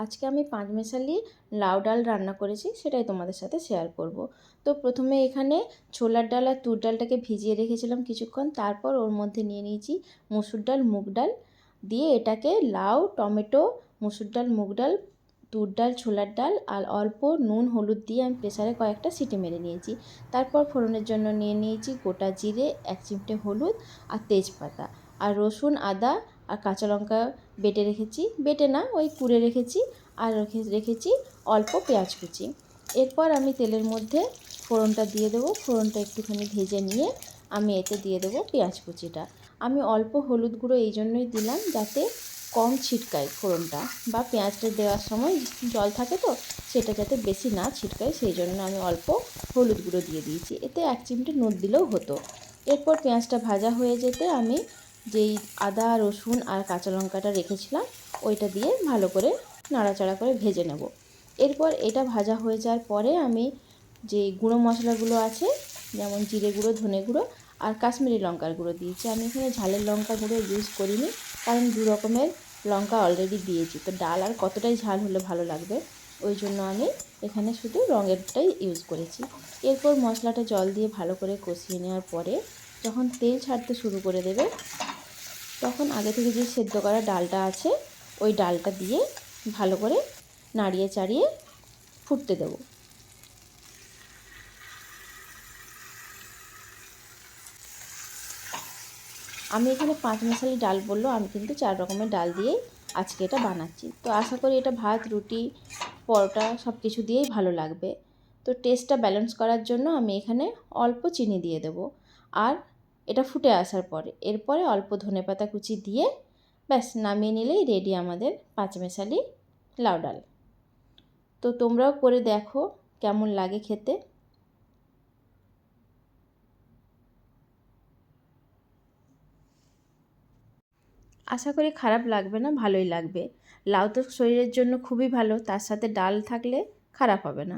আজকে আমি পাঁচমেশালি লাউ ডাল রান্না করেছি, সেটাই তোমাদের সাথে শেয়ার করব। তো প্রথমে এখানে ছোলার ডাল আর তুর ডালটাকে ভিজিয়ে রেখেছিলাম কিছুক্ষণ, তারপর ওর মধ্যে নিয়ে নিয়েছি মসুর ডাল, মুগ ডাল দিয়ে এটাকে লাউ, টমেটো, মসুর ডাল, মুগ ডাল, তুর ডাল, ছোলার ডাল আর অল্প নুন হলুদ দিয়ে আমি প্রেসারে কয়েকটা সিটি মেরে নিয়েছি। তারপর ফোড়নের জন্য নিয়ে নিয়েছি গোটা জিরে, 1 চিমটে হলুদ আর তেজপাতা আর রসুন, আদা আর কাঁচা লঙ্কা বেটে রেখেছি, বেটে না ওই কুড়ে রেখেছি, আর রেখেছি অল্প পেঁয়াজ কুচি। এরপর আমি তেলের মধ্যে ফোড়নটা দিয়ে দেবো। ফোড়নটা একটুখানি ভেজে নিয়ে আমি এতে দিয়ে দেবো পেঁয়াজ কুচিটা। আমি অল্প হলুদ গুঁড়ো এই জন্যই দিলাম যাতে কম ছিটকায় ফোড়নটা, বা পেঁয়াজটা দেওয়ার সময় জল থাকে তো সেটা যাতে বেশি না ছিটকায়, সেই জন্য আমি অল্প হলুদ গুঁড়ো দিয়ে দিয়েছি। এতে 1 চিমটে নুন দিলেও হতো। এরপর পেঁয়াজটা ভাজা হয়ে যেতে আমি যেই আদা, রসুন আর কাঁচা লঙ্কাটা রেখেছিলাম ওইটা দিয়ে ভালো করে নাড়াচাড়া করে ভেজে নেব। এরপর এটা ভাজা হয়ে যাওয়ার পরে আমি যে গুঁড়ো মশলাগুলো আছে, যেমন জিরে গুঁড়ো, ধনে গুঁড়ো আর কাশ্মীরি লঙ্কার গুঁড়ো দিয়েছি। আমি এখানে ঝালের লঙ্কা গুঁড়ো ইউজ করিনি, কারণ 2 রকমের লঙ্কা অলরেডি দিয়েছি, তো ডাল আর কতটাই ঝাল হলে ভালো লাগবে, ওই জন্য আমি এখানে শুধু রঙেরটাই ইউজ করেছি। এরপর মশলাটা জল দিয়ে ভালো করে কষিয়ে নেওয়ার পরে যখন তেল ছাড়তে শুরু করে দেবে, তখন আগে থেকে যে সেদ্ধ করা ডালটা আছে ওই ডালটা দিয়ে ভালো করে নাড়িয়ে চাড়িয়ে ফুটতে দেব। আমি এখানে পাঁচমেশালি ডাল বললো, আমি কিন্তু 4 রকমের ডাল দিয়েই আজকে এটা বানাচ্ছি। তো আশা করি এটা ভাত, রুটি, পরোটা সব কিছু দিয়েই ভালো লাগবে। তো টেস্টটা ব্যালেন্স করার জন্য আমি এখানে অল্প চিনি দিয়ে দেবো। আর এটা ফুটে আসার পরে এরপরে অল্প ধনেপাতা কুচি দিয়ে ব্যাস নামিয়ে নিলেই রেডি আমাদের পাঁচমেশালি লাউ ডাল। তো তোমরাও করে দেখো কেমন লাগে খেতে। আশা করি খারাপ লাগবে না, ভালোই লাগবে। লাউ তো শরীরের জন্য খুবই ভালো, তার সাথে ডাল থাকলে খারাপ হবে না।